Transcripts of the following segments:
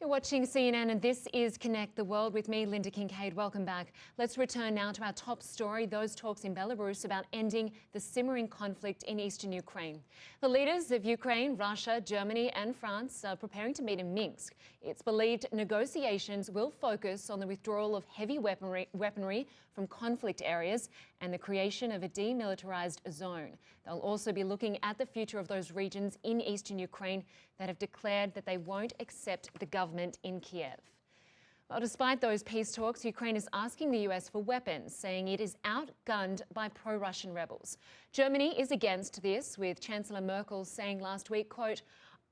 You're watching CNN and this is Connect the World with me, Lynda Kinkade. Welcome back. Let's return now to our top story, those talks in Belarus about ending the simmering conflict in eastern Ukraine. The leaders of Ukraine, Russia, Germany and France are preparing to meet in Minsk. It's believed negotiations will focus on the withdrawal of heavy weaponry from conflict areas and the creation of a demilitarized zone. They'll also be looking at the future of those regions in eastern Ukraine that have declared that they won't accept the government in Kiev. Well, despite those peace talks, Ukraine is asking the US for weapons, saying it is outgunned by pro-Russian rebels. Germany is against this, with Chancellor Merkel saying last week, quote,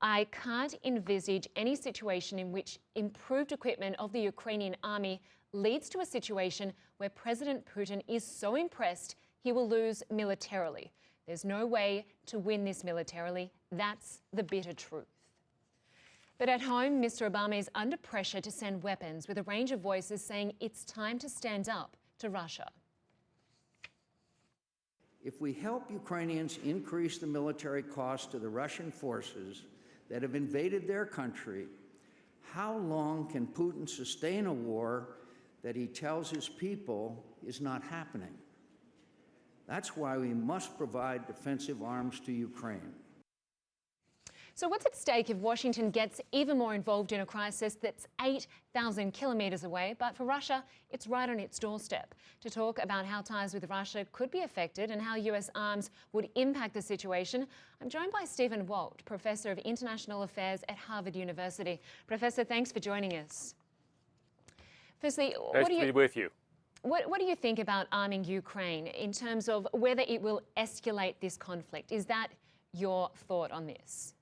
"I can't envisage any situation in which improved equipment of the Ukrainian army leads to a situation where President Putin is so impressed he will lose militarily. There's no way to win this militarily. That's the bitter truth." But at home, Mr. Obama is under pressure to send weapons, with a range of voices saying it's time to stand up to Russia. If we help Ukrainians increase the military cost to the Russian forces that have invaded their country, how long can Putin sustain a war that he tells his people is not happening? That's why we must provide defensive arms to Ukraine. So what's at stake if Washington gets even more involved in a crisis that's 8,000 kilometres away, but for Russia, it's right on its doorstep? To talk about how ties with Russia could be affected and how US arms would impact the situation, I'm joined by Stephen Walt, Professor of International Affairs at Harvard University. Professor, thanks for joining us. Firstly, nice to be with you. What do you think about arming Ukraine in terms of whether it will escalate this conflict? Is that your thought on this?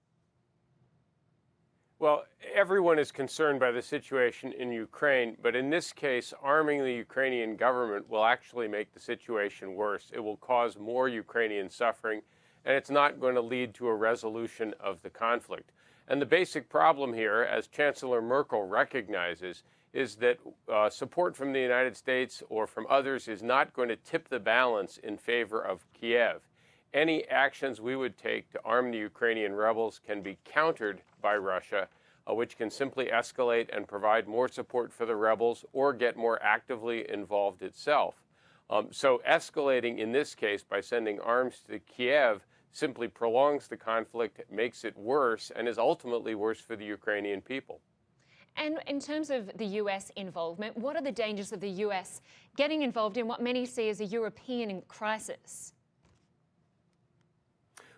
Well, everyone is concerned by the situation in Ukraine, but in this case, arming the Ukrainian government will actually make the situation worse. It will cause more Ukrainian suffering, and it's not going to lead to a resolution of the conflict. And the basic problem here, as Chancellor Merkel recognizes, is that support from the United States or from others is not going to tip the balance in favor of Kiev. Any actions we would take to arm the Ukrainian rebels can be countered by Russia, which can simply escalate and provide more support for the rebels or get more actively involved itself. So escalating in this case by sending arms to Kiev simply prolongs the conflict, makes it worse, and is ultimately worse for the Ukrainian people. And in terms of the US involvement, what are the dangers of the US getting involved in what many see as a European crisis?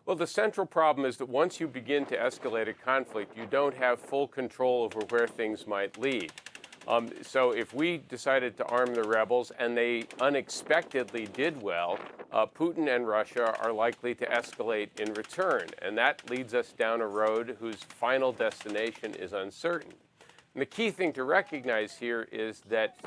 Well, the central problem is that once you begin to escalate a conflict, you don't have full control over where things might lead. So if we decided to arm the rebels and they unexpectedly did well, Putin and Russia are likely to escalate in return. And that leads us down a road whose final destination is uncertain. And the key thing to recognize here is that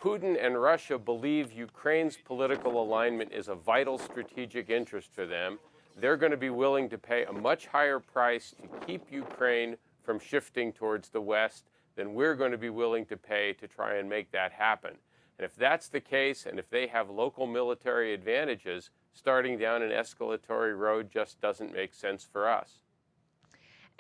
Putin and Russia believe Ukraine's political alignment is a vital strategic interest for them. They're going to be willing to pay a much higher price to keep Ukraine from shifting towards the West than we're going to be willing to pay to try and make that happen. And if that's the case, and if they have local military advantages, starting down an escalatory road just doesn't make sense for us.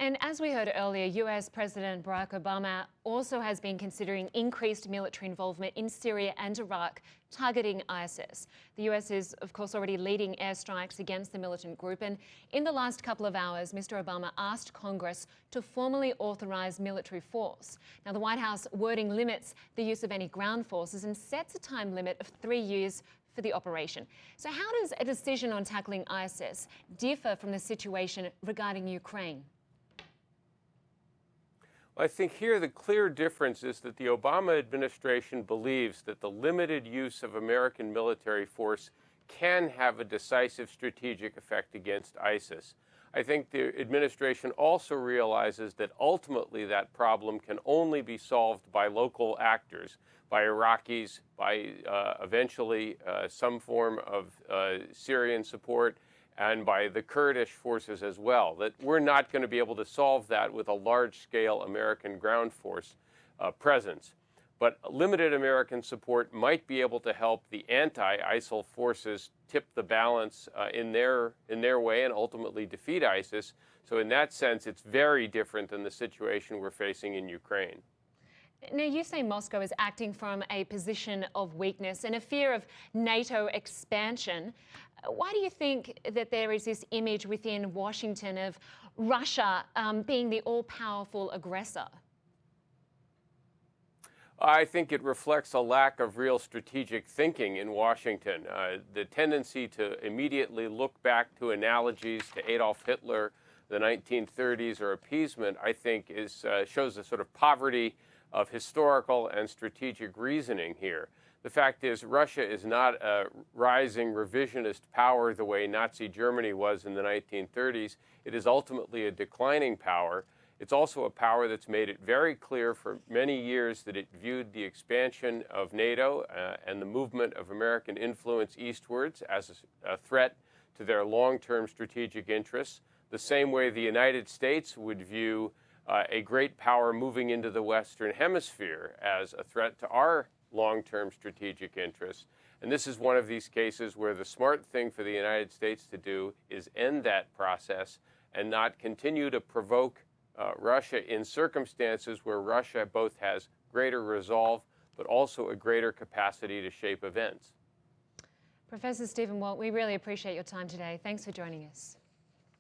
And as we heard earlier, US President Barack Obama also has been considering increased military involvement in Syria and Iraq, targeting ISIS. The US is, of course, already leading airstrikes against the militant group. And in the last couple of hours, Mr. Obama asked Congress to formally authorize military force. Now, the White House wording limits the use of any ground forces and sets a time limit of 3 years for the operation. So how does a decision on tackling ISIS differ from the situation regarding Ukraine? I think here the clear difference is that the Obama administration believes that the limited use of American military force can have a decisive strategic effect against ISIS. I think the administration also realizes that ultimately that problem can only be solved by local actors, by Iraqis, by eventually some form of Syrian support, and by the Kurdish forces as well, that we're not going to be able to solve that with a large-scale American ground force presence. But limited American support might be able to help the anti-ISIL forces tip the balance in their way and ultimately defeat ISIS, So in that sense, it's very different than the situation we're facing in Ukraine. Now, you say Moscow is acting from a position of weakness and a fear of NATO expansion. Why do you think that there is this image within Washington of Russia being the all-powerful aggressor? I think it reflects a lack of real strategic thinking in Washington. The tendency to immediately look back to analogies to Adolf Hitler, the 1930s, or appeasement, I think shows a sort of poverty of historical and strategic reasoning here. The fact is, Russia is not a rising revisionist power the way Nazi Germany was in the 1930s. It is ultimately a declining power. It's also a power that's made it very clear for many years that it viewed the expansion of NATO and the movement of American influence eastwards as a threat to their long-term strategic interests, the same way the United States would view a great power moving into the Western Hemisphere as a threat to our long-term strategic interests. And this is one of these cases where the smart thing for the United States to do is end that process and not continue to provoke Russia in circumstances where Russia both has greater resolve but also a greater capacity to shape events. Professor Stephen Walt, we really appreciate your time today. Thanks for joining us.